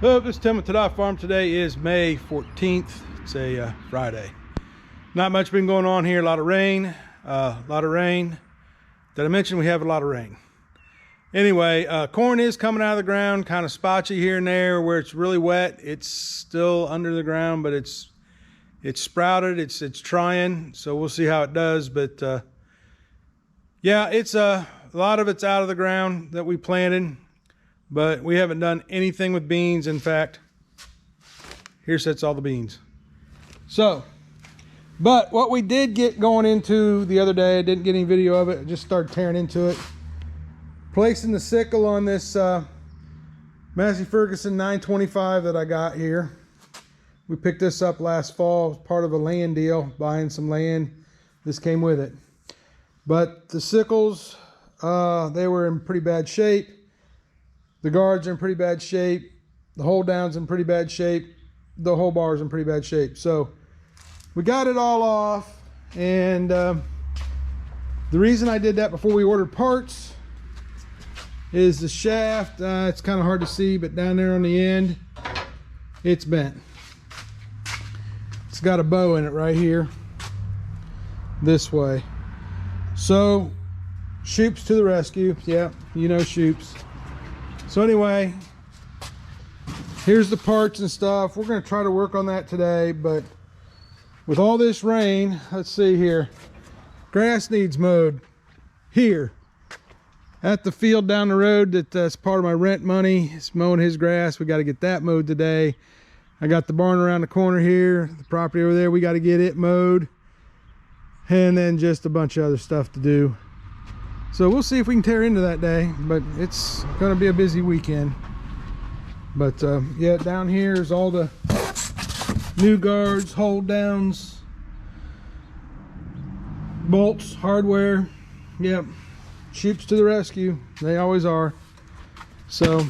Hello, this is Tim with TAH Farm. Today is May 14th. It's a Friday. Not much been going on here. A lot of rain. Did I mention we have a lot of rain? Anyway, corn is coming out of the ground, kind of spotchy here and there where it's really wet. It's still under the ground, but it's sprouted. It's trying, so we'll see how it does. But yeah, it's a lot of it's out of the ground that we planted. But we haven't done anything with beans. In fact, here sits all the beans. So, but what we did get going into the other day, I didn't get any video of it, I just started tearing into it. Placing the sickle on this Massey Ferguson 925 that I got here. We picked this up last fall as part of a land deal, buying some land. This came with it. But the sickles, they were in pretty bad shape. The guards are in pretty bad shape. The hold down's in pretty bad shape. The whole bar's in pretty bad shape. So we got it all off. And the reason I did that before we ordered parts is the shaft. It's kind of hard to see, but down there on the end, it's bent. It's got a bow in it right here, this way. So Shoops to the rescue. Yeah, you know Shoops. So anyway, here's the parts and stuff. We're going to try to work on that today, but with all this rain, let's see here. Grass needs mowed here at the field down the road. That's part of my rent money. It's mowing his grass. We got to get that mowed today. I got the barn around the corner here, the property over there. We got to get it mowed, and then just a bunch of other stuff to do. So we'll see if we can tear into that day, but it's going to be a busy weekend. But yeah, down here is all the new guards, hold downs, bolts, hardware. Yep, Shoops to the rescue. They always are. So,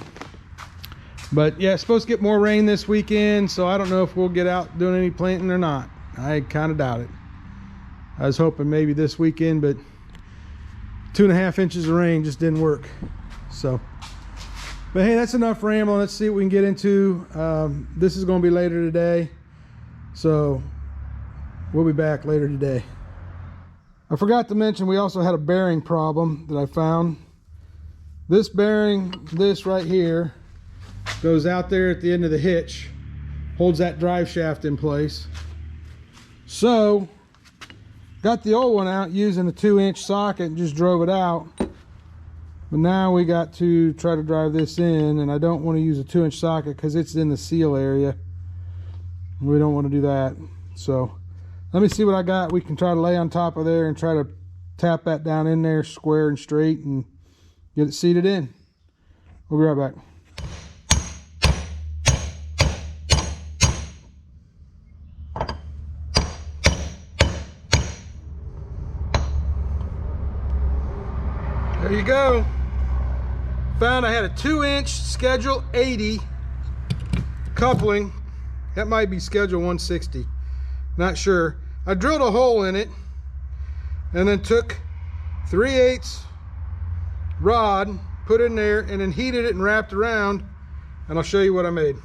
but yeah, it's supposed to get more rain this weekend, so I don't know if we'll get out doing any planting or not. I kind of doubt it. I was hoping maybe this weekend, but 2.5 inches of rain just didn't work. So, but hey, that's enough rambling. Let's see what we can get into. This is going to be later today, so we'll be back later today. I forgot to mention we also had a bearing problem that I found. This bearing, this right here, goes out there at the end of the hitch, holds that drive shaft in place. So got the old one out using a 2-inch socket and just drove it out. But now we got to try to drive this in, and I don't want to use a 2-inch socket because it's in the seal area. We don't want to do that. So let me see what I got. We can try to lay on top of there and try to tap that down in there square and straight and get it seated in. We'll be right back. There you go. Found I had a 2-inch schedule 80 coupling. That might be schedule 160. Not sure. I drilled a hole in it and then took 3/8 rod, put it in there, and then heated it and wrapped around, and I'll show you what I made.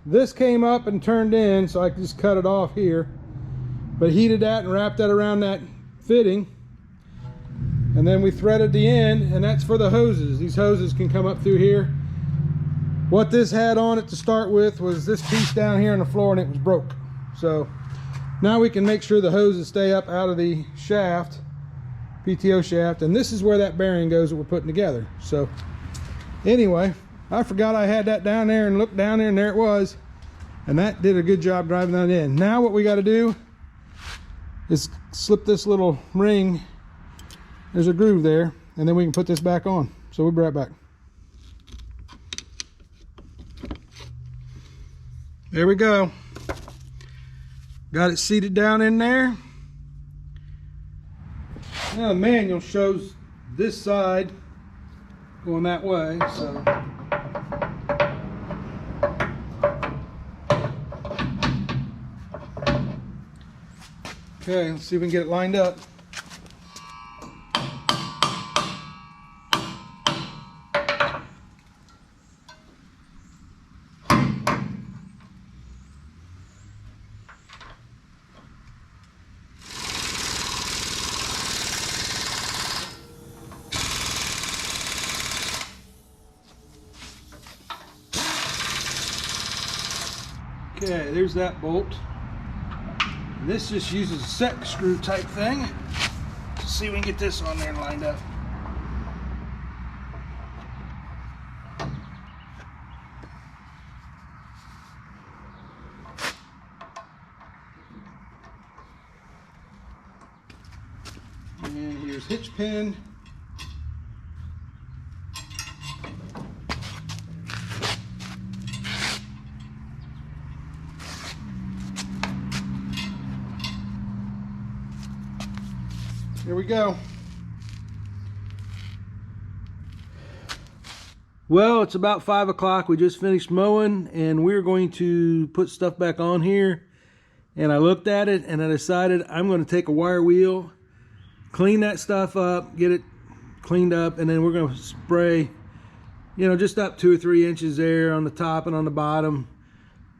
This came up and turned in, so I can just cut it off here. But heated that and wrapped that around that fitting. And then we threaded the end, and that's for the hoses. These hoses can come up through here. What this had on it to start with was this piece down here on the floor, and it was broke. So now we can make sure the hoses stay up out of the shaft, PTO shaft, and this is where that bearing goes that we're putting together. So anyway, I forgot I had that down there, and looked down there, and there it was. And that did a good job driving that in. Now what we got to do is slip this little ring. There's a groove there, and then we can put this back on. So we'll be right back. There we go. Got it seated down in there. Now the manual shows this side going that way, so. Okay, let's see if we can get it lined up. Okay, there's that bolt. This just uses a set screw type thing. Let's see if we can get this on there and lined up. And here's hitch pin. Here we go. Well, it's about 5 o'clock. We just finished mowing and we're going to put stuff back on here. And I looked at it and I decided I'm going to take a wire wheel, clean that stuff up, get it cleaned up, and then we're going to spray, you know, just up 2 or 3 inches there on the top and on the bottom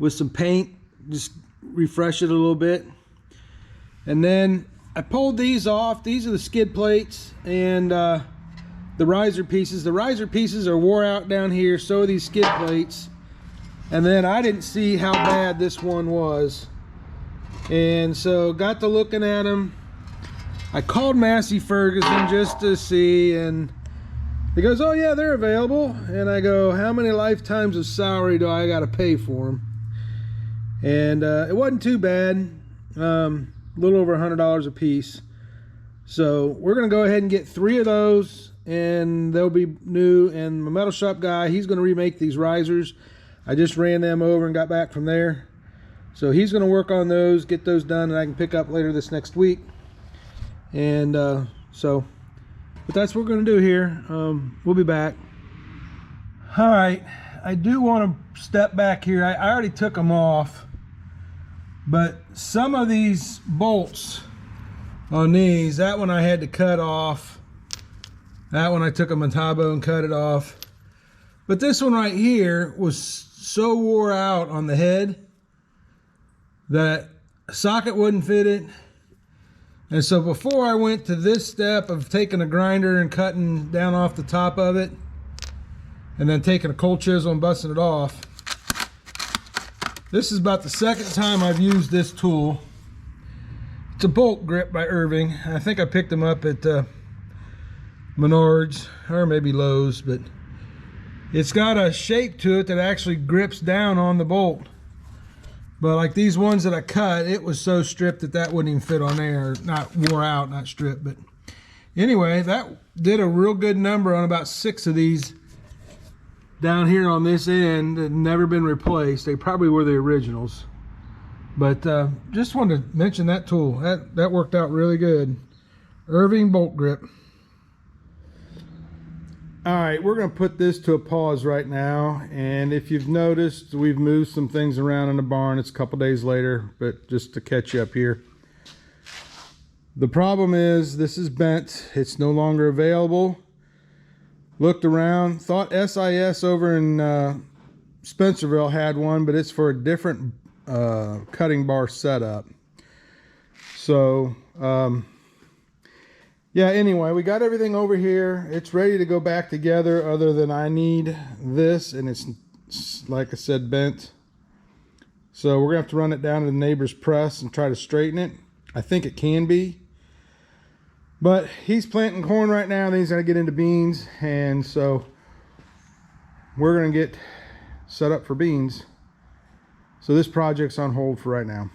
with some paint, just refresh it a little bit. And then I pulled these off. These are the skid plates and the riser pieces. The riser pieces are wore out down here, so are these skid plates. And then I didn't see how bad this one was. And so got to looking at them. I called Massey Ferguson just to see, and he goes, oh yeah, they're available. And I go, how many lifetimes of salary do I got to pay for them? And it wasn't too bad. A little over $100 a piece. So we're gonna go ahead and get 3 of those, and they'll be new. And my metal shop guy, he's gonna remake these risers. I just ran them over and got back from there. So he's gonna work on those, get those done, and I can pick up later this next week. And but that's what we're gonna do here. We'll be back. All right, I do want to step back here. I already took them off. But some of these bolts on these, that one I had to cut off. That one I took a Metabo and cut it off. But this one right here was so wore out on the head that a socket wouldn't fit it. And so before I went to this step of taking a grinder and cutting down off the top of it, and then taking a cold chisel and busting it off, this is about the 2nd time I've used this tool. It's a bolt grip by Irving. I think I picked them up at Menards or maybe Lowe's, but it's got a shape to it that actually grips down on the bolt. But like these ones that I cut, it was so stripped that that wouldn't even fit on there. Not wore out, not stripped. But anyway, that did a real good number on about 6 of these down here on this end that never been replaced. They probably were the originals, but just wanted to mention that tool. That worked out really good. Irving bolt grip. All right, we're going to put this to a pause right now, and if you've noticed, we've moved some things around in the barn. It's a couple days later, but just to catch you up here, the problem is this is bent. It's no longer available. Looked around, thought SIS over in Spencerville had one, but it's for a different cutting bar setup. So yeah, anyway, we got everything over here. It's ready to go back together, other than I need this, and it's, like I said, bent. So we're gonna have to run it down to the neighbor's press and try to straighten it. I think it can be. But he's planting corn right now, and then he's going to get into beans, and so we're going to get set up for beans. So this project's on hold for right now.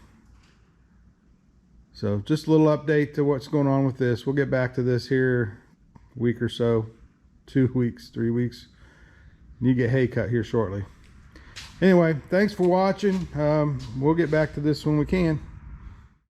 So just a little update to what's going on with this. We'll get back to this here a week or so, 2 weeks, 3 weeks. And you get hay cut here shortly. Anyway, thanks for watching. We'll get back to this when we can.